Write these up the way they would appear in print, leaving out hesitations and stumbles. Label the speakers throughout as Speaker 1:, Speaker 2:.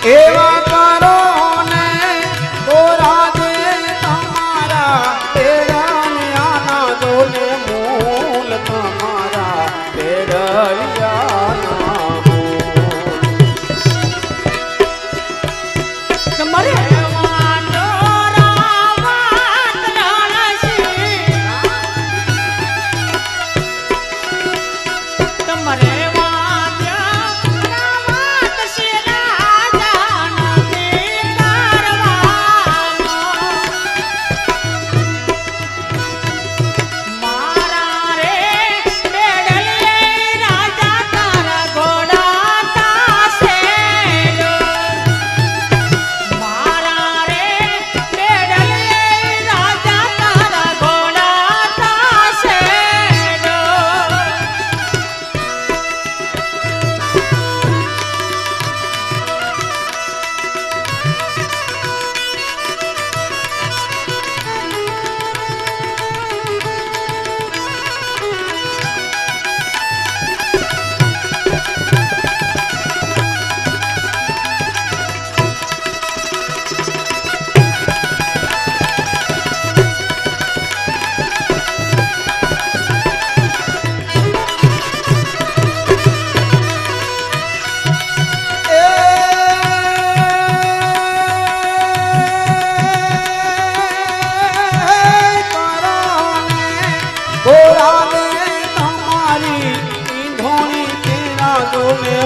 Speaker 1: એવા કરો ને ગોરા દે તમારા પેડાને આના જોને મૂલ તમારા પેડલિયાના
Speaker 2: તમારે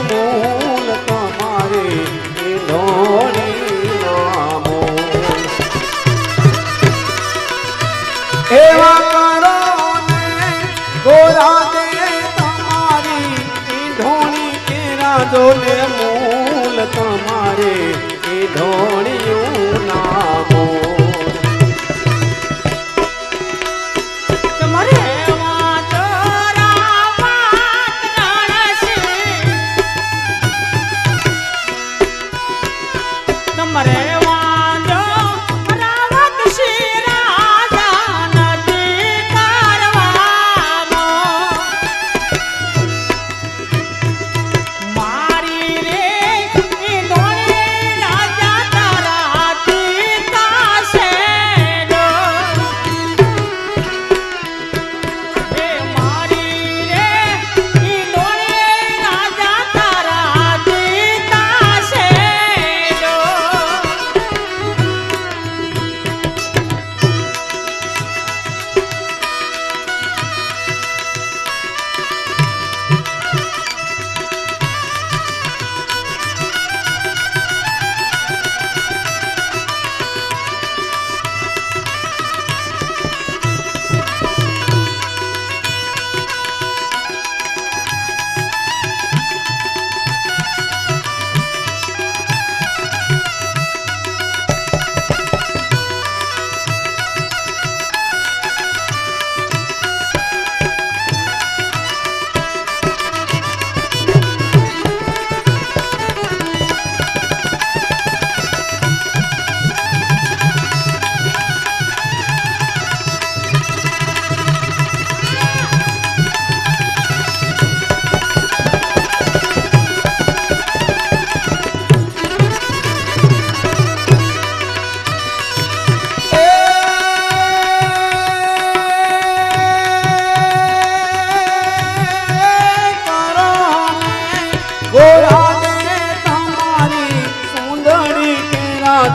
Speaker 1: મૂલ તમારે ઢોળી નામો એવા કરો ને ગોરા દે તમારી ઢોળી કેરા જોને મૂલ તમારે ઢોળિયું નામો
Speaker 2: તમારે તમારે વાંધો રાવત શ્રી રાજા નથી કરવાનો મારી રે ધોળી રાજા તારાથી તાશે મારી રે ધોળી રાજા તારાથી તાશે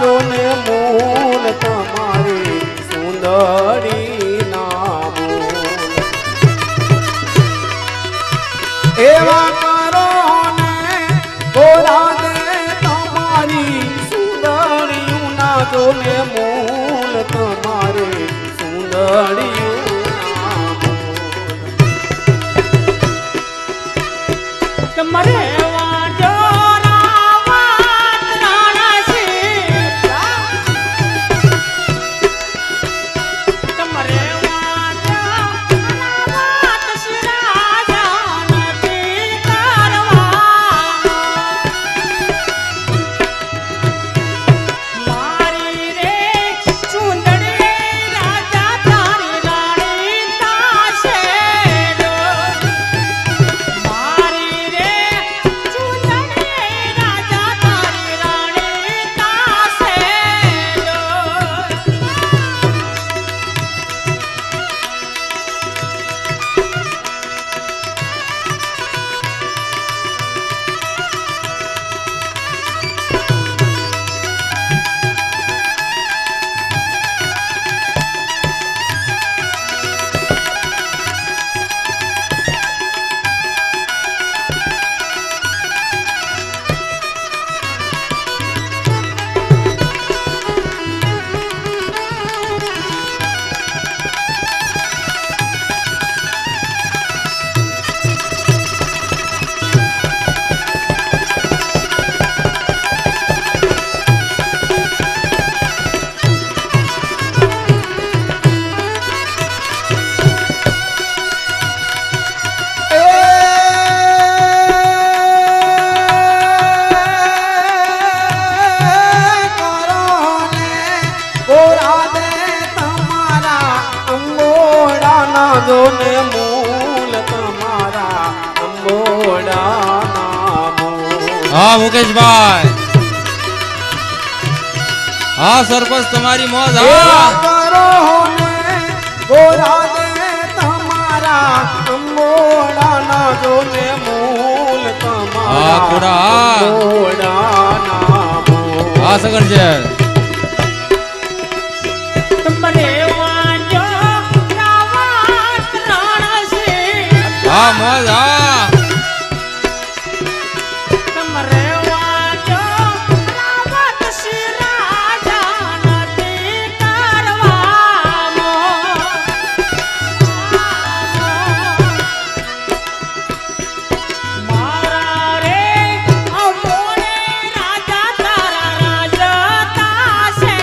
Speaker 1: જોને મૂલ તમારી સુંદરી નામો એવા કરો ને ગોરા દે તમારી સુંદરિયું ના જોને મૂલ તમારે સુંદરિયું નામો
Speaker 2: તમારે વાંધો તમારે
Speaker 1: રાજો ને મૂલ તમારા અંબોડા નામો.
Speaker 3: હા મુકેશભાઈ, હા સરપંચ તમારી મોજ.
Speaker 1: એવા કરો ને ગોરા દે તમારા અંબોડાના જોને મૂલ
Speaker 3: હા,
Speaker 1: તમારા
Speaker 3: ખોડા.
Speaker 1: અંબોડાના મૂલ.
Speaker 3: હા સગન છે.
Speaker 2: તમારે વાંચો રાવત રણસી.
Speaker 3: હા મોજ. હા
Speaker 2: તમારે વાંચો રાવત શ્રી રાજા નથી કરવાનો. મારા રે અમોને રાજા તારા રાજતા છે.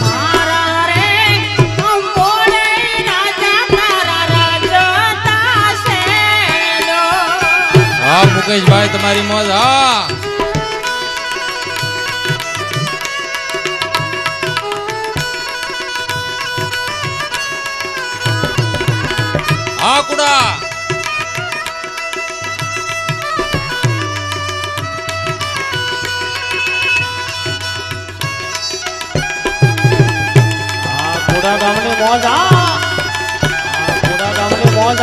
Speaker 2: મારા રે અમોને રાજા તારા રાજતા છે.
Speaker 3: હા મુકેશભાઈ તમારી મોજ. હા હા કુડા.
Speaker 2: ખોડા ગામની મોજ. ખોડા ગામની મોજ.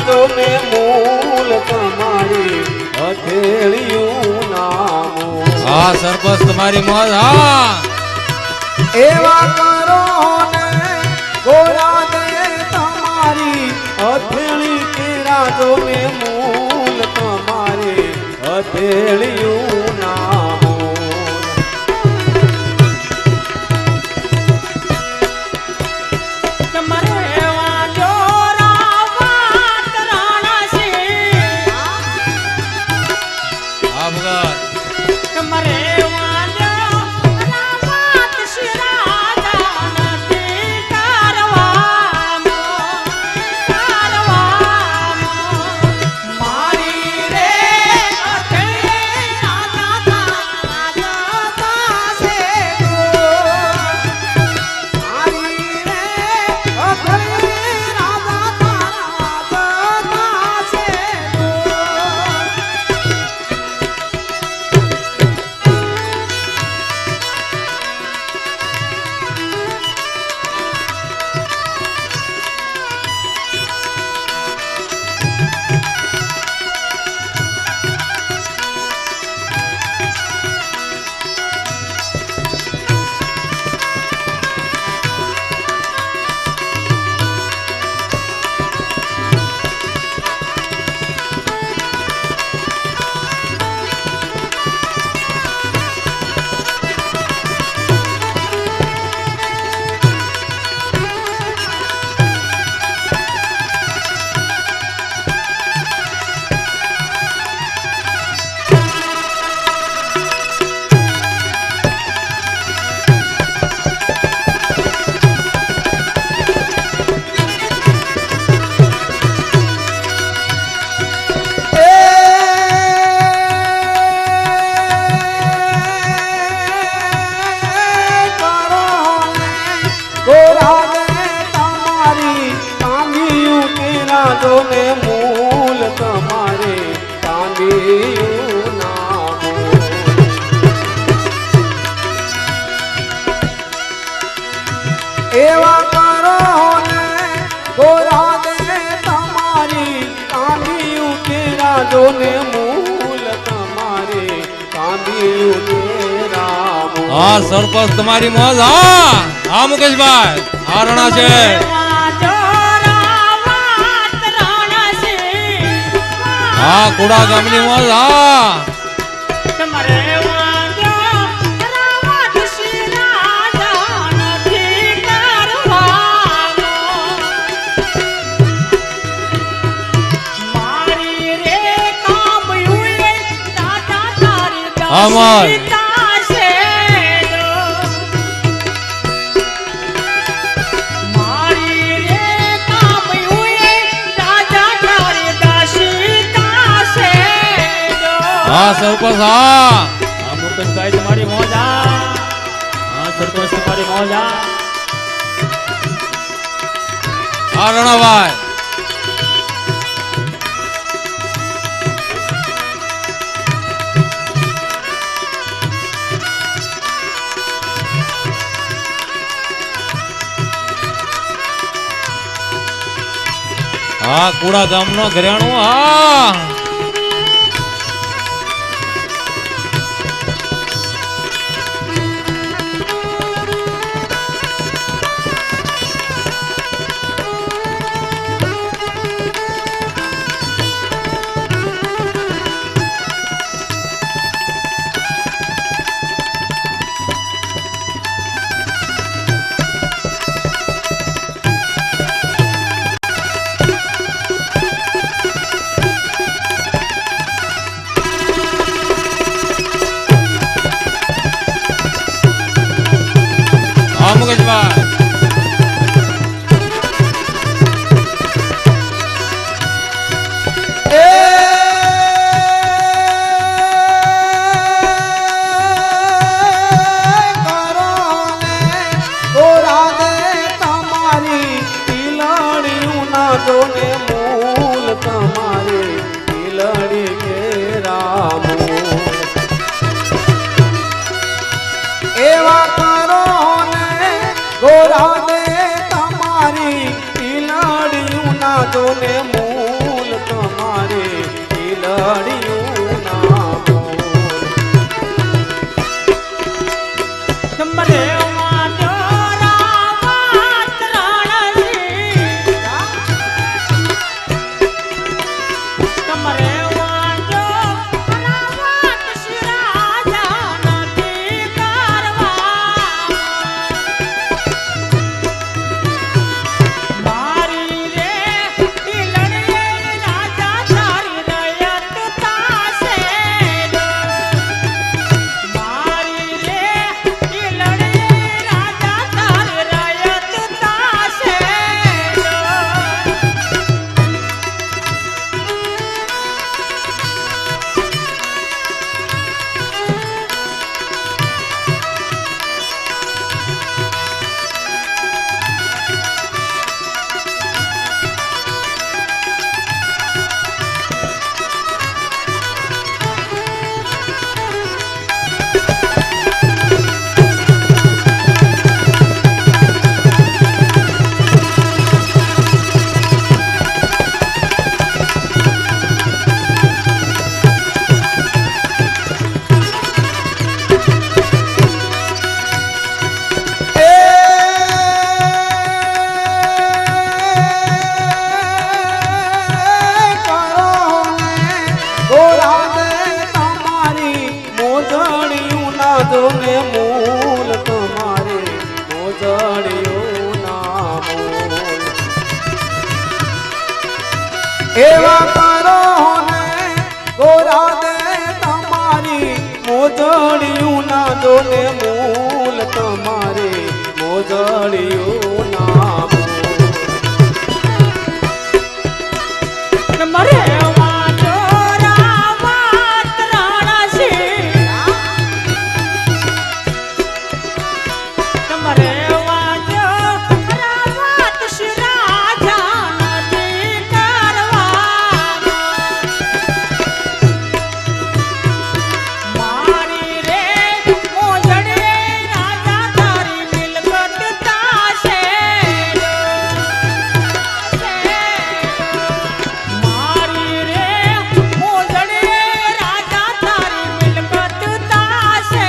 Speaker 1: જોને મૂલ તમારી હથેળિયું નામો.
Speaker 3: હા સરપંચ તમારી મોજ. હા
Speaker 1: એવા કરો ને ગોરા દે તમારી હથેળી કેરા જોને મૂલ તમારી હથેળિયું નામો.
Speaker 2: તમારે વાંચો રાવત રણસી.
Speaker 3: હા ભગત.
Speaker 2: તમારે વાંચો રાવત શ્રી રાજા નથી કરવાનો. મારી રે હથેળી રાજા તારા રાજતા છે.
Speaker 1: મારી રે હથેળી રાજા તારા રાજતા છે. જોને મૂલ તમારે ચાંદીયું નામો. એવા કરો ને ગોરા દે તમારી ચાંદીયું કેરા જોને મૂલ તમારે ચાંદીયું કેરા.
Speaker 3: હા સરપંચ તમારી મોજ. હા હા મુકેશભાઈ. હા રણા છે. હા કુડા ગામની મોજ. હા
Speaker 2: તમારે વાંચો રાવત શ્રી રાજા નથી કરવાનો. મારી રે કામયું રાજા તારી
Speaker 3: અમર.
Speaker 2: સીતા શેરો. મારી રે કામયું એ રાજા તારી દાસીતા શેરો.
Speaker 3: હા સરપંચ હા.
Speaker 2: હા મુકેશભાઈ તમારી મોજા. હા સરપંચ તમારી મોજા.
Speaker 3: હા રણાભાઈ. હા કુડા ગામનો ઘરેણું હા. હા મુકેશભાઈ.
Speaker 1: જોને મૂલ તમારે પીલડી ઘેરામો એવા કરો ને ગોરા દે તમારી પીલડિયું ના જોને મૂલ તમારે પીલડિયું ના મૂલ
Speaker 2: તમારે વાજો રાવત રણજી. તમારે વાજો રાવત શિરાજા નથી કરવા. મારી રે તિલડીએ રાજા તારી રયત તાસે. મારી રે તિલડીએ રાજા તારી રયત તાસે.
Speaker 1: જોને મૂલ તમારે મોજડિયું ના મૂલ એવા કરો ને ગોરા દે તમારી મોજડિયું ના જોને મૂલ તમારે મોજડિયું ના મૂલ
Speaker 2: તમારે વાજો રાવત રણજી. તમારે વાજો રાવત શિરાજા નથી કરવા. મારી રે મોજડે રાજા તારી મિલકત તાશે. મારી રે મોજડે રાજા તારી મિલકત તાશે.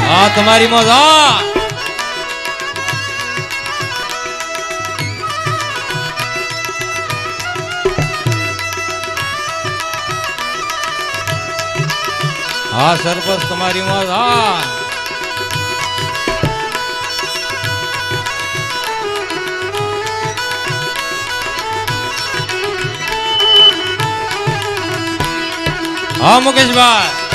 Speaker 3: હા તમારી મોજ હા. હા સરપંચ તમારી મોજ હા. હા મુકેશભાઈ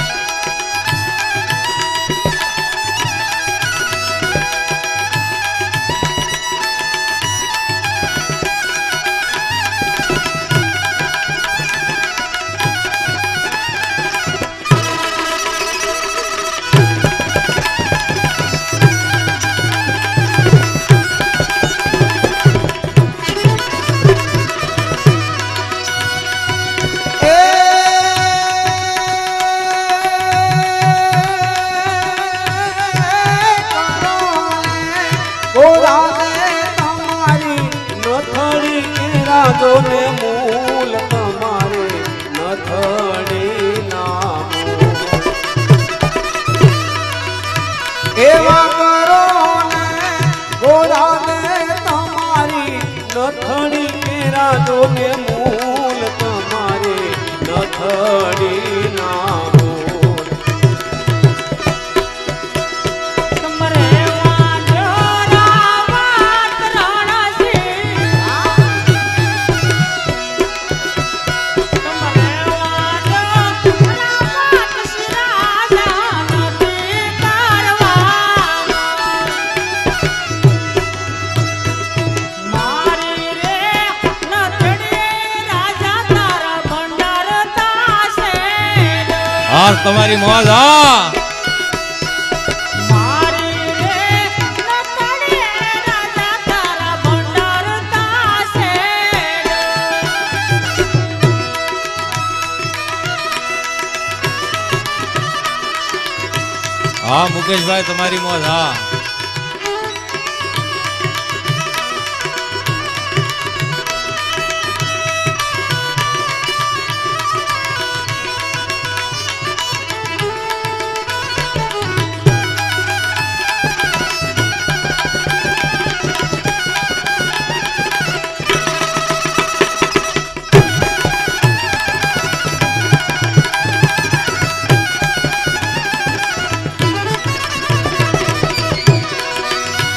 Speaker 1: જોને મૂલ તમારે નથડી નામો એવા કરો ને ગોરા ને તમારી નથડી કેરા જોને મૂલ તમારે નથડી નામો
Speaker 3: હા તમારી મોજ હા
Speaker 4: મારી રે નતડે રાજા તારા ભંડાર તાસે
Speaker 3: હા મુકેશભાઈ તમારી મોજ હા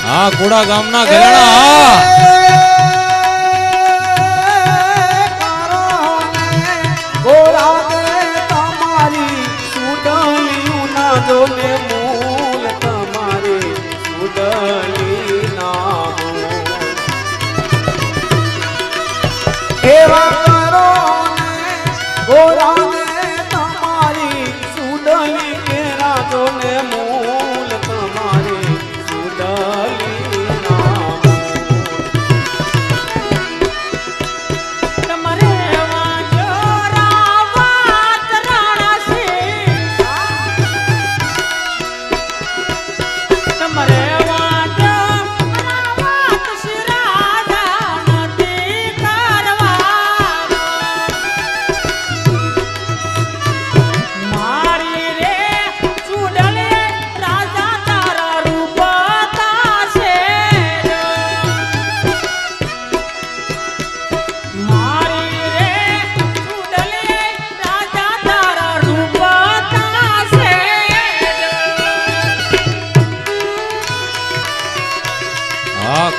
Speaker 3: હા કુડા ગામના ઘરેણા
Speaker 1: ગોરા દે તમારી સુડલિયું ના જોને મૂલ તમારે સુડલી નામો એવા કરો ને ગોરા દે તમારી સુડલી કેરા જોને મૂલ તમારે સુડલી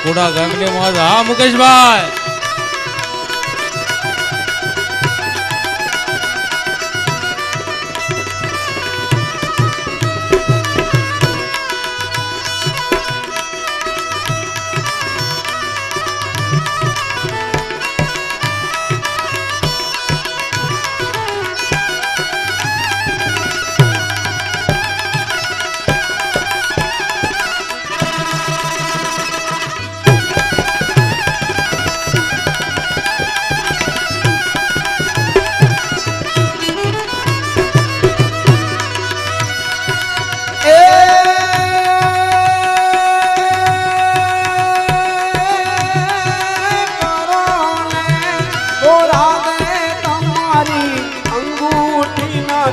Speaker 3: કુડા ગામની મોજ હા મુકેશભાઈ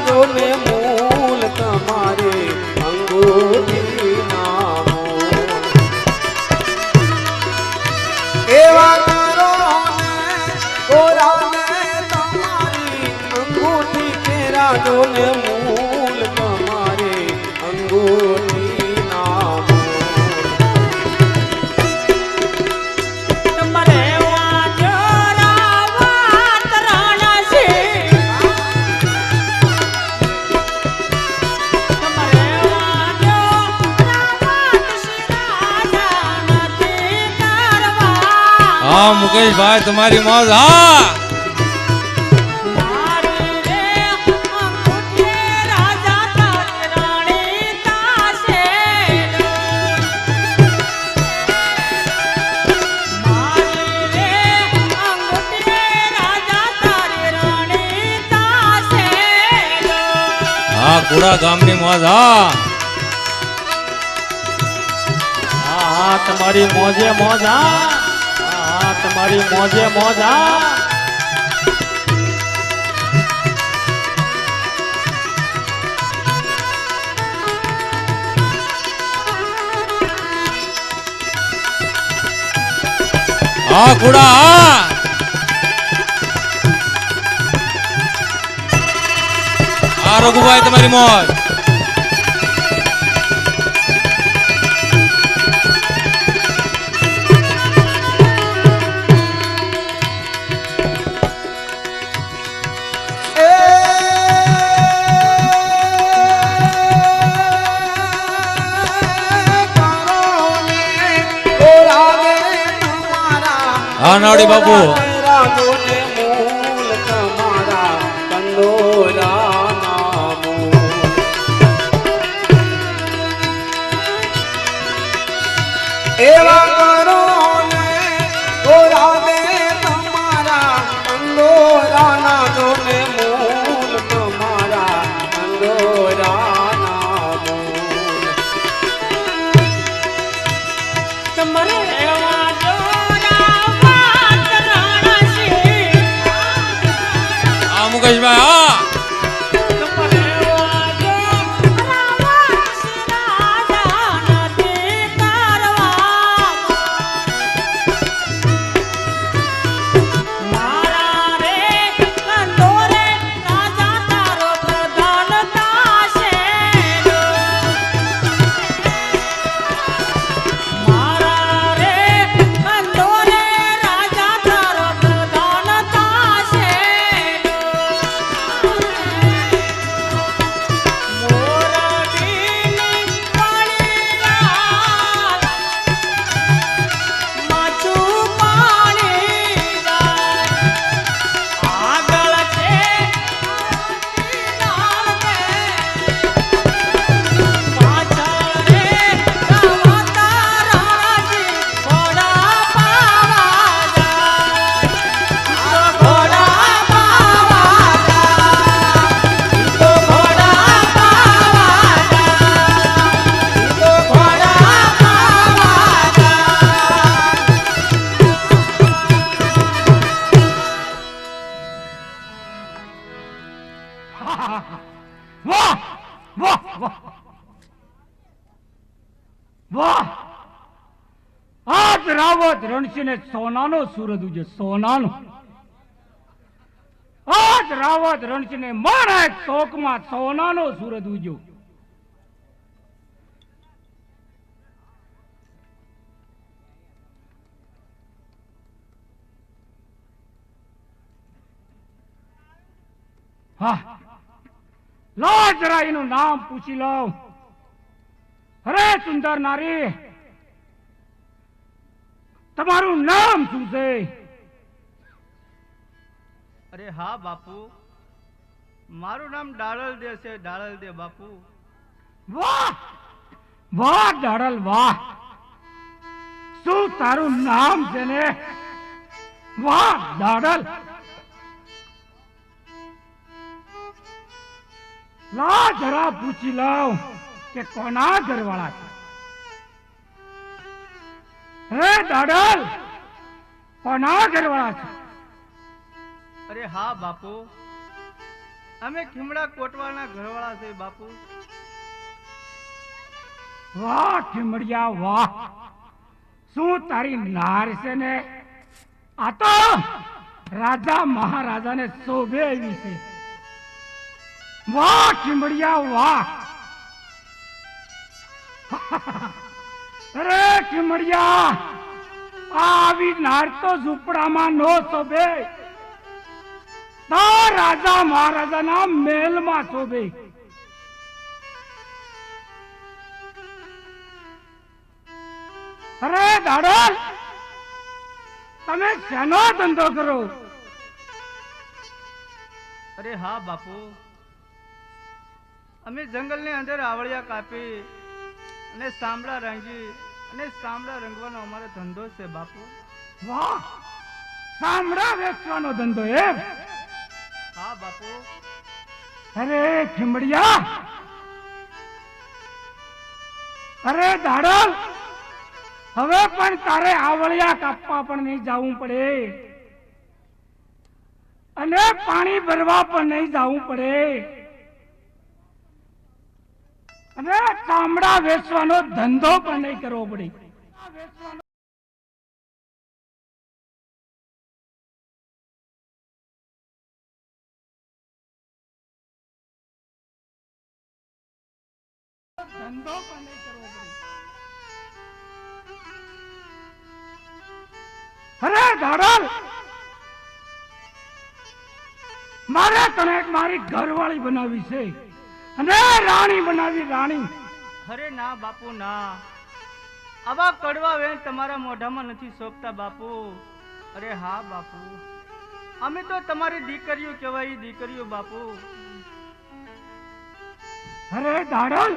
Speaker 3: જોને મૂલ તમારે અંગૂઠી નામો એવા કરો ને ગોરા ને તમારી અંગૂઠી કેરા જોને મૂલ તમારે અંગૂઠી નામો હા મુકેશભાઈ તમારી મોજ હા
Speaker 4: મારી રે અંગૂઠે રાજા તારી રાણી તાશે મારી રે અંગૂઠે રાજા તારી રાણી તાશે
Speaker 3: હા કુડા ગામની મોજ હા
Speaker 2: હા તમારી મોજે મોજ હા તમારી મોજે મોજ
Speaker 3: હા કુડા હા હા રઘુભાઈ તમારી મોજ હા નાવડી બાપુ
Speaker 1: રાજોને મૂલ તમારા કંદોરા નામો એવા કરો ને ગોરાને તમારા કંદોરા નાજોને મૂલ તમારા કંદોરા નામો
Speaker 4: તમારે એવા જોરા વાત રાણસી
Speaker 3: હા મુકેશભાઈ હા
Speaker 4: તમારે એવા જોરા વાત રાજા નથી કરવા મારા રે કંદોરે રાજા તારો પ્રધાન તાશે મારા રે કંદોરે રાજા તારો પ્રધાન તાશે મોરબીની પાણીલાલ માછું પાણી જાય આગળ છે લાલ કે પાછળ રે ગાવાતા રાજી ઘોડા પાવા જાય ઘોડા પાવા જાય ઘોડા પાવા જાય ઘોડા પાવા જાય
Speaker 5: વાહ વાહ વાહ વાહ આજ રાવત રણસિંહ સોનાનો સૂરજ ઉજે સોનાનો આજ રાવત રણસિંહ મારા એક શોકમાં સોનાનો સૂરજ ઉજ્યો હા લા જરા એનું નામ પૂછી લઉં અરે સુંદર નારી તમારું નામ શું છે
Speaker 6: અરે હા બાપુ મારું નામ ડાળલદે છે ડાળલદે બાપુ
Speaker 5: વાહ વાહ દાડલ વાહ શું તારું નામ છે ને વાહ દાડલ લા જરા પૂછી લઉં કે કોના ઘરવાળા છે હે દાડલ કોના ઘરવાળા છે
Speaker 6: અરે હા બાપુ અમે ખીમડા કોટવાળના ઘરવાળા છે બાપુ
Speaker 5: વાહ ખીમડિયા વાહ શું તારી નાર છે ને આ તો રાજા મહારાજાને શોભે એવી છે વાહ ખીમડિયા વાહ અરે ખીમડિયા આવી નાર તો ઝૂંપડામાં નો શોભે તો રાજા મહારાજાના મહેલમાં શોભે અરે દાડલ તમે શેનો ધંધો કરો?
Speaker 6: અરે હા બાપુ, અમે જંગલની અંદર આવળિયા કાપી અને સાંભળા રંગી અને સાંભળા રંગવાનો અમારો ધંધો છે બાપુ.
Speaker 5: વાહ, સાંભળા વેચવાનો ધંધો એમ?
Speaker 6: હા બાપુ.
Speaker 5: અરે ખીમડિયા, અરે દાડલ, હવે પણ તારે આવળિયા કાપવા પણ નહીં જવું પડે અને પાણી ભરવા પણ નહીં જવું પડે અને ચામડા વેચવાનો ધંધો પણ નહીં કરવો પડે. ધંધો પણ નહીં કરવો પડે. અરે દાડલ, મારે તને મારી ઘરવાળી બનાવી છે અને રાણી બનાવી, રાણી.
Speaker 6: અરે ના બાપુ ના, આવા કડવા વેણ તમારા મોઢામાં નથી સોંપતા બાપુ. અરે હા બાપુ, અમે તો તમારી દીકરીઓ કહેવાય, દીકરીઓ બાપુ.
Speaker 5: અરે દાડલ,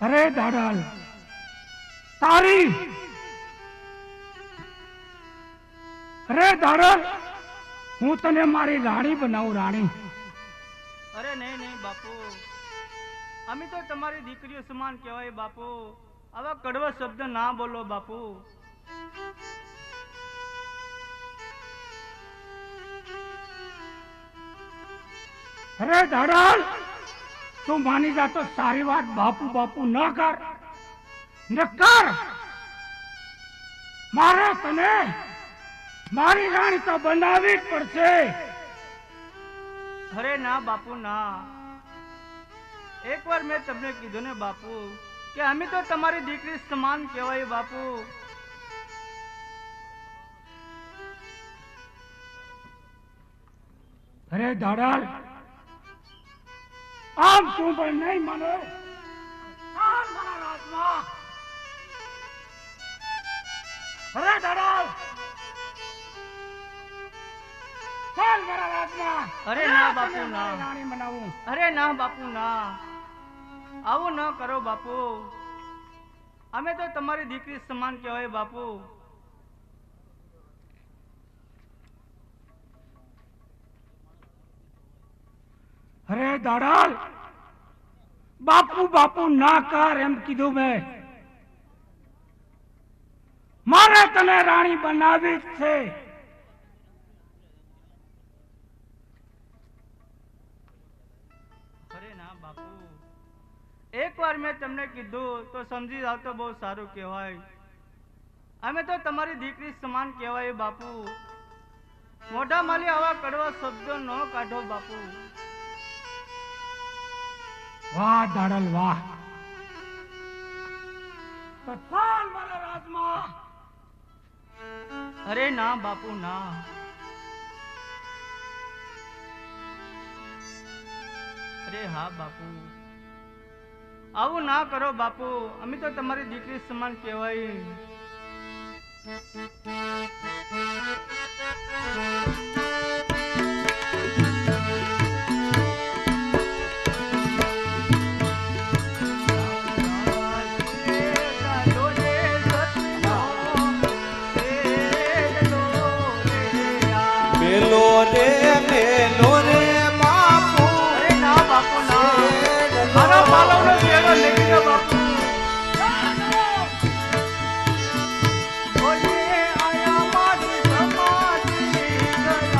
Speaker 5: અરે દાડલ, તારી, અરે દાડલ, હું તને મારી રાણી બનાવું, રાણી.
Speaker 6: અરે નહીં નહીં બાપુ, અમે તો તમારી દીકરીઓ સમાન કહેવાય બાપુ. આવા કડવા શબ્દ ના બોલો બાપુ.
Speaker 5: અરે દાડલ, તું માની જા તો સારી વાત. બાપુ બાપુ ન કર, ન કર. મારે તને મારી રાણી તો બનાવવી જ પડશે.
Speaker 6: અરે ના બાપુ ના, એકવાર મેં તમને કીધું ને બાપુ કે અમે તો તમારી દીકરી સમાન કહેવાય બાપુ.
Speaker 5: અરે દાડલ, આમ તું પણ નહીં માને. ચાલ મારા રાજમાં. અરે દાડલ, ચાલ મારા રાજમાં.
Speaker 6: અરે ના બાપુ
Speaker 5: તને
Speaker 6: ના,
Speaker 5: મારી રાણી બનાવું.
Speaker 6: અરે ના બાપુ ના, આવું ન કરો બાપુ. અમે તો તમારી દીકરી સમાન કહેવાય બાપુ.
Speaker 5: અરે દાડલ, બાપુ બાપુ ના કર એમ કીધું મેં. મારે તને રાણી બનાવી જ છે.
Speaker 6: અરે ના બાપુ, એકવાર મેં તમને કીધું તો સમજી જાવ તો બહુ સારું કહેવાય. અમે તો તમારી દીકરી સમાન કહેવાય બાપુ. મોઢા માલી આવા કડવા શબ્દો ન કાઢો બાપુ.
Speaker 5: વાહ દાડલ વાહ. તો ચાલ મારા રાજમાં.
Speaker 6: અરે ના બાપુ ના, અરે હા બાપુ, આવું ના કરો બાપુ. અમે તો તમારી દીકરી સમાન કહેવાય.
Speaker 1: મેલો રે મેલો રે બાપુ.
Speaker 6: અરે ના બાપુ ના, મારા પાલવનો શેરો લઈ ગયો બાપુ. ઓય આયા મારી સમાધિ ગયા.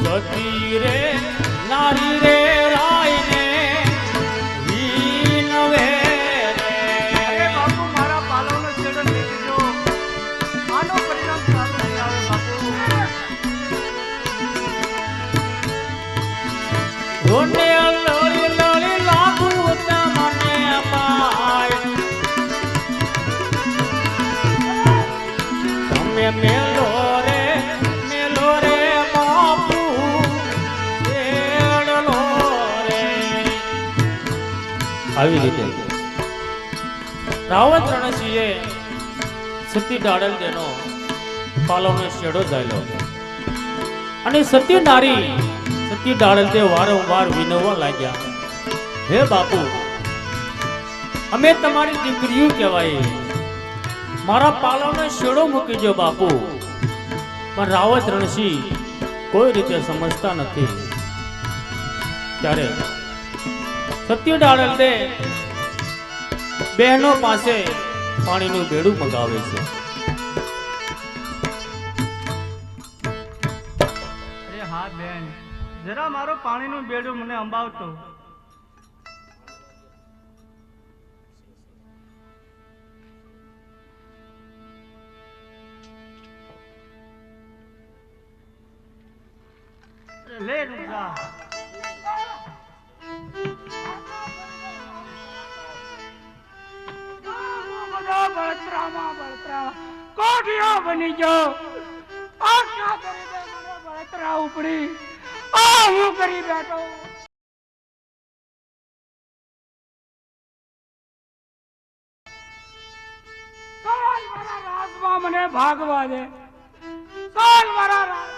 Speaker 2: સતી રે નારી રે રાયને વીનવે
Speaker 6: અરે બાપુ મારા પાલવનો છેડો મેકી દો. આનો પરિણામ સારું નહીં આવે બાપુ.
Speaker 2: રોને લળી લળી લાગુ તમને પાય તમે મેલો રે બાપુ તેડલો રે. આવી રીતે રાવત રણસિંહે સતી ડાળલ તેનો પાલવનો શેડો ઝાલ્યો અને સતી નારી સતી ડાળલ તે વારંવાર વિનવવા લાગ્યા, હે બાપુ અમે તમારી દીકરીઓ કહેવાય, મારા પાલવનો શેડો મૂકી દો બાપુ. પણ રાવત રણસિંહ કોઈ રીતે સમજતા નથી. ત્યારે સતી ડાળલ તે બહેનો પાસે પાણીનું બેડું મગાવે છે.
Speaker 6: અરે હા બેન, જરા મારો પાણીનું બેડું મને અંબાવતો. લે રૂજા.
Speaker 5: બધા બળતરામાં બળતરા કોઠિયો બની ગયો. આખા ગરીબે મને બળતરા ઉપડી. આ હું કરી બેઠો. ચાલ મારા રાજમાં મને ભાગવા દે. ચાલ મારા રાજ